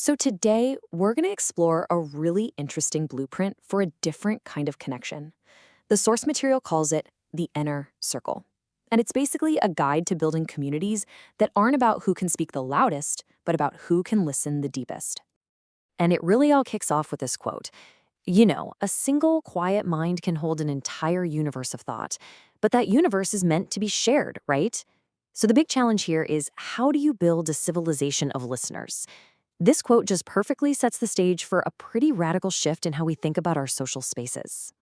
So today, we're going to explore a really interesting blueprint for a different kind of connection. The source material calls it the inner circle. And it's basically a guide to building communities that aren't about who can speak the loudest, but about who can listen the deepest. And it really all kicks off with this quote. A single quiet mind can hold an entire universe of thought, but that universe is meant to be shared, right? So the big challenge here is, how do you build a civilization of listeners? This quote just perfectly sets the stage for a pretty radical shift in how we think about our social spaces.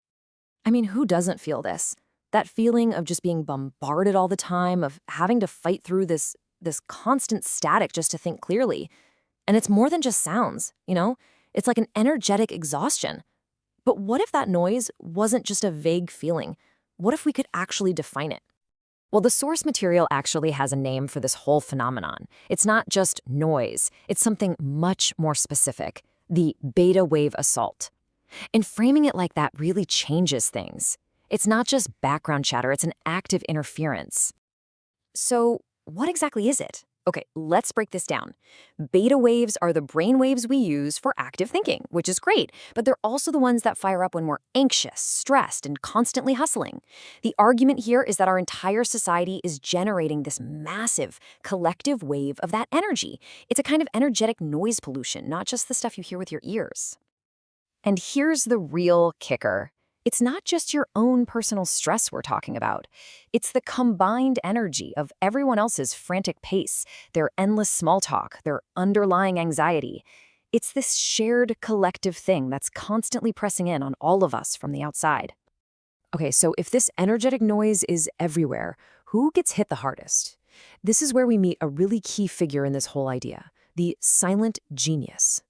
I mean, who doesn't feel this? That feeling of just being bombarded all the time, of having to fight through this constant static just to think clearly. And it's more than just sounds? It's like an energetic exhaustion. But what if that noise wasn't just a vague feeling? What if we could actually define it? Well, the source material actually has a name for this whole phenomenon. It's not just noise, it's something much more specific: the beta wave assault. And framing it like that really changes things. It's not just background chatter, it's an active interference. So, what exactly is it? Okay, let's break this down. Beta waves are the brain waves we use for active thinking, which is great, but they're also the ones that fire up when we're anxious, stressed, and constantly hustling. The argument here is that our entire society is generating this massive, collective wave of that energy. It's a kind of energetic noise pollution, not just the stuff you hear with your ears. And here's the real kicker. It's not just your own personal stress we're talking about. It's the combined energy of everyone else's frantic pace, their endless small talk, their underlying anxiety. It's this shared collective thing that's constantly pressing in on all of us from the outside. Okay, so if this energetic noise is everywhere, who gets hit the hardest? This is where we meet a really key figure in this whole idea: the silent genius.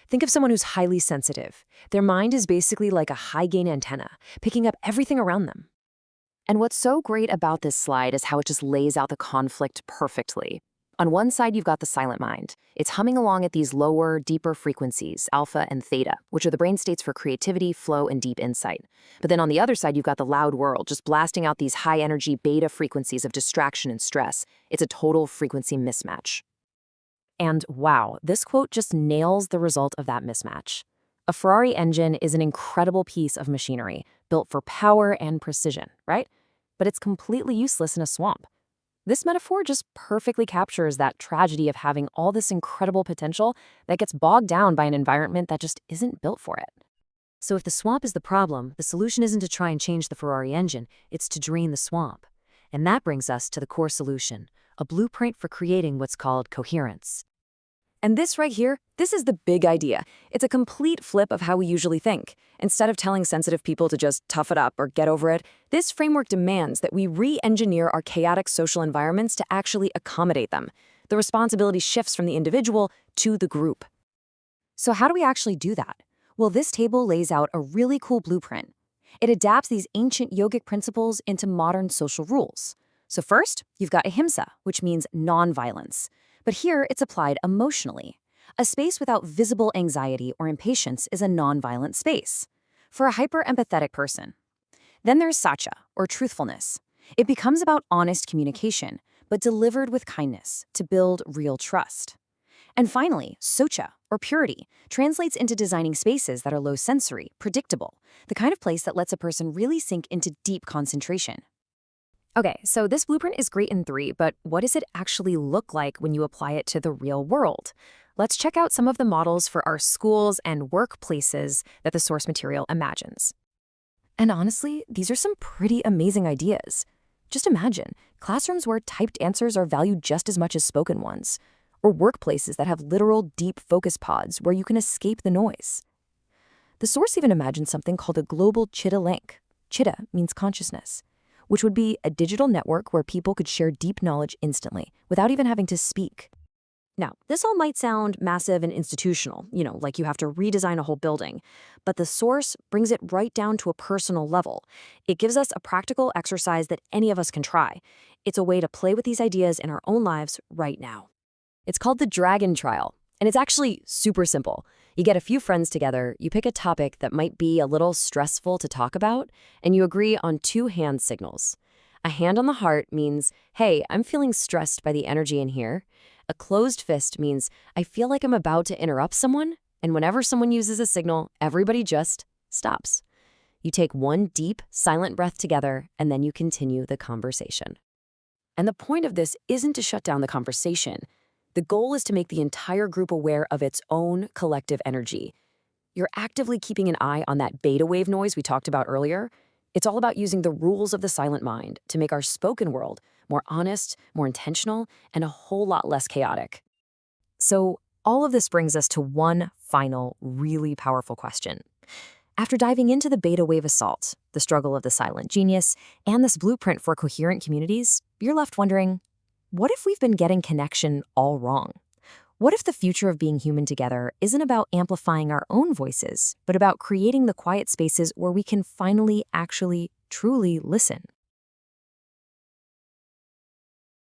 Think of someone who's highly sensitive. Their mind is basically like a high-gain antenna, picking up everything around them. And what's so great about this slide is how it just lays out the conflict perfectly. On one side, you've got the silent mind. It's humming along at these lower, deeper frequencies, alpha and theta, which are the brain states for creativity, flow, and deep insight. But then on the other side, you've got the loud world, just blasting out these high-energy beta frequencies of distraction and stress. It's a total frequency mismatch. And wow, this quote just nails the result of that mismatch. A Ferrari engine is an incredible piece of machinery, built for power and precision, right? But it's completely useless in a swamp. This metaphor just perfectly captures that tragedy of having all this incredible potential that gets bogged down by an environment that just isn't built for it. So if the swamp is the problem, the solution isn't to try and change the Ferrari engine, it's to drain the swamp. And that brings us to the core solution, a blueprint for creating what's called coherence. And this right here, this is the big idea. It's a complete flip of how we usually think. Instead of telling sensitive people to just tough it up or get over it, this framework demands that we re-engineer our chaotic social environments to actually accommodate them. The responsibility shifts from the individual to the group. So how do we actually do that? Well, this table lays out a really cool blueprint. It adapts these ancient yogic principles into modern social rules. So first, you've got ahimsa, which means nonviolence. But here, it's applied emotionally. A space without visible anxiety or impatience is a nonviolent space for a hyper-empathetic person. Then there's satya, or truthfulness. It becomes about honest communication, but delivered with kindness to build real trust. And finally, socha, or purity, translates into designing spaces that are low sensory, predictable, the kind of place that lets a person really sink into deep concentration. Okay, so this blueprint is great in theory, but what does it actually look like when you apply it to the real world? Let's check out some of the models for our schools and workplaces that the source material imagines. And honestly, these are some pretty amazing ideas. Just imagine classrooms where typed answers are valued just as much as spoken ones, or workplaces that have literal deep focus pods where you can escape the noise. The source even imagines something called a global Chitta link. Chitta means consciousness, which would be a digital network where people could share deep knowledge instantly without even having to speak. Now, this all might sound massive and institutional, like you have to redesign a whole building, but the source brings it right down to a personal level. It gives us a practical exercise that any of us can try. It's a way to play with these ideas in our own lives right now. It's called the Dragon Trial, and it's actually super simple. You get a few friends together, you pick a topic that might be a little stressful to talk about, and you agree on 2 hand signals. A hand on the heart means, hey, I'm feeling stressed by the energy in here. A closed fist means I feel like I'm about to interrupt someone, and whenever someone uses a signal, everybody just stops. You take one deep, silent breath together, and then you continue the conversation. And the point of this isn't to shut down the conversation. The goal is to make the entire group aware of its own collective energy. You're actively keeping an eye on that beta wave noise we talked about earlier. It's all about using the rules of the silent mind to make our spoken world more honest, more intentional, and a whole lot less chaotic. So, all of this brings us to one final, really powerful question. After diving into the beta wave assault, the struggle of the silent genius, and this blueprint for coherent communities, you're left wondering, what if we've been getting connection all wrong? What if the future of being human together isn't about amplifying our own voices, but about creating the quiet spaces where we can finally, actually, truly listen?